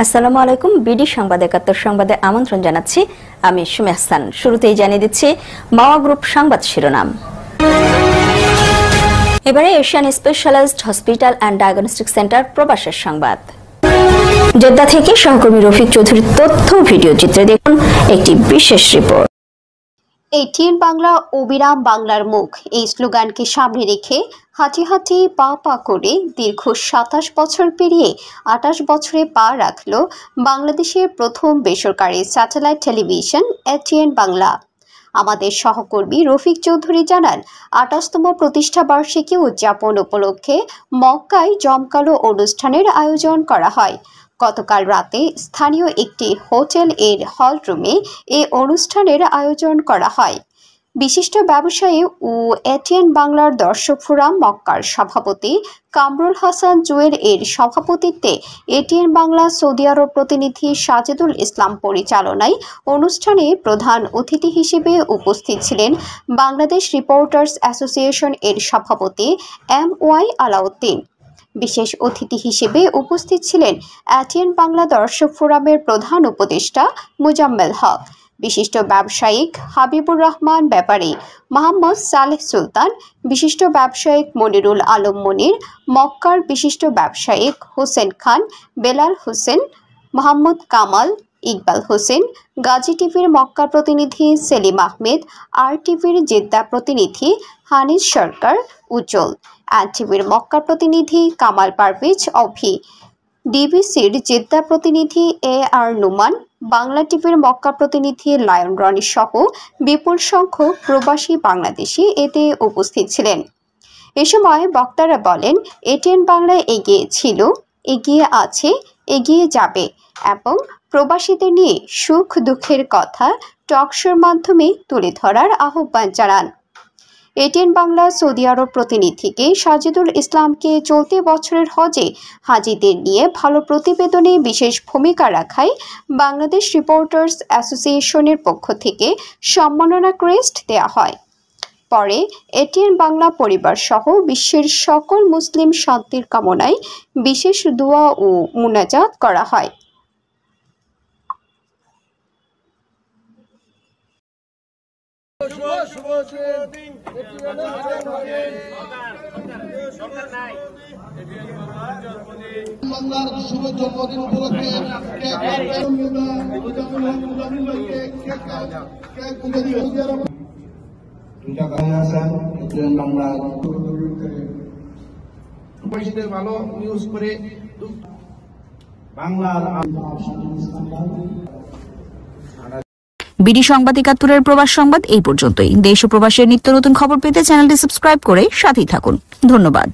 আসসালামু আলাইকুম। বিডি সংবাদ ৭১ সংবাদে আমন্ত্রণ জানাচ্ছি। আমি সুমি হাসান। শুরুতেই জানিয়ে দিচ্ছি মাওয়া গ্রুপ সংবাদ শিরোনাম। এবারে Asian specialized hospital and diagnostic centre প্রবাসের সংবাদ। জেদ্দা থেকে সহকর্মী রফিক চৌধুরীর তথ্য ভিডিও চিত্রে দেখুন একটি বিশেষ রিপোর্ট। এটিএন বাংলা অবিরাম বাংলার মুখ এই স্লোগানকে সামনে রেখে হাঁটি হাঁটি পা পা করে দীর্ঘ ২৭ বছর পেরিয়ে ২৮ বছরে পা রাখল বাংলাদেশের প্রথম বেসরকারি স্যাটেলাইট টেলিভিশন এটিএন বাংলা। আমাদের সহকর্মী রফিক চৌধুরী জানান, ২৮তম প্রতিষ্ঠা বার্ষিকী উদযাপন উপলক্ষে মক্কায় জমকালো অনুষ্ঠানের আয়োজন করা হয়। গতকাল রাতে স্থানীয় একটি হোটেল এর হল রুমে এই অনুষ্ঠানের আয়োজন করা হয়। বিশিষ্ট ব্যবসায়ী ও এটিএন বাংলার দর্শক ফোরাম মক্কার সভাপতি কামরুল হাসান জুয়েল এর সভাপতিত্বে এটিএন বাংলা সৌদি আরব প্রতিনিধি সাজেদুল ইসলাম পরিচালনায় অনুষ্ঠানে প্রধান অতিথি হিসেবে উপস্থিত ছিলেন বাংলাদেশ রিপোর্টার্স অ্যাসোসিয়েশন এর সভাপতি MY আলাউদ্দিন। বিশেষ অতিথি হিসেবে উপস্থিত ছিলেন এটিএন বাংলা দর্শক ফোরামের প্রধান উপদেষ্টা মুজাম্মেল হক, বিশিষ্ট ব্যবসায়িক হাবিবুর রহমান ব্যাপারী, মোহাম্মদ সালেহ সুলতান, বিশিষ্ট ব্যবসায়িক মনিরুল আলম মনির, মক্কার বিশিষ্ট ব্যবসায়িক হোসেন খান, বেলাল হোসেন, মোহাম্মদ কামাল, ইকবাল হোসেন, গাজী টিভির মক্কা প্রতিনিধি সেলিম আহমেদ, আর টিভির জেদ্দা প্রতিনিধি হানিজ সরকার উজ্জ্বল, টিভির মক্কা প্রতিনিধি কামাল পারভেজ অভি, ডিবিসির জেদ্দা প্রতিনিধি AR নুমান, বাংলা টিভির মক্কা প্রতিনিধি লায়ন রনি সহ বিপুল সংখ্যক প্রবাসী বাংলাদেশি এতে উপস্থিত ছিলেন। এ সময় বক্তারা বলেন, এটিএন বাংলায় এগিয়ে ছিল, এগিয়ে আছে, এগিয়ে যাবে এবং প্রবাসীদের নিয়ে সুখ দুঃখের কথা টকশোর মাধ্যমে তুলে ধরার আহ্বান জানান। এটিএন বাংলা সৌদি আরব প্রতিনিধিকে সাজেদুল ইসলামকে চলতি বছরের হজে হাজিদের নিয়ে ভালো প্রতিবেদনে বিশেষ ভূমিকা রাখায় বাংলাদেশ রিপোর্টার্স অ্যাসোসিয়েশনের পক্ষ থেকে সম্মাননা ক্রেস্ট দেওয়া হয়। পরে এটিএন বাংলা পরিবার সহ বিশ্বের সকল মুসলিম শান্তির কামনায় বিশেষ দোয়া ও মুনাজাত করা হয়। বাংলার শুভ জন্মদিন উপলক্ষে ভালো নিউজ করে বাংলার বিডি সংবাদ ৭১-এর প্রবাস সংবাদ এই পর্যন্তই। দেশ ও প্রবাসের নিত্য নতুন খবর পেতে চ্যানেলটি সাবস্ক্রাইব করে সাথেই থাকুন। ধন্যবাদ।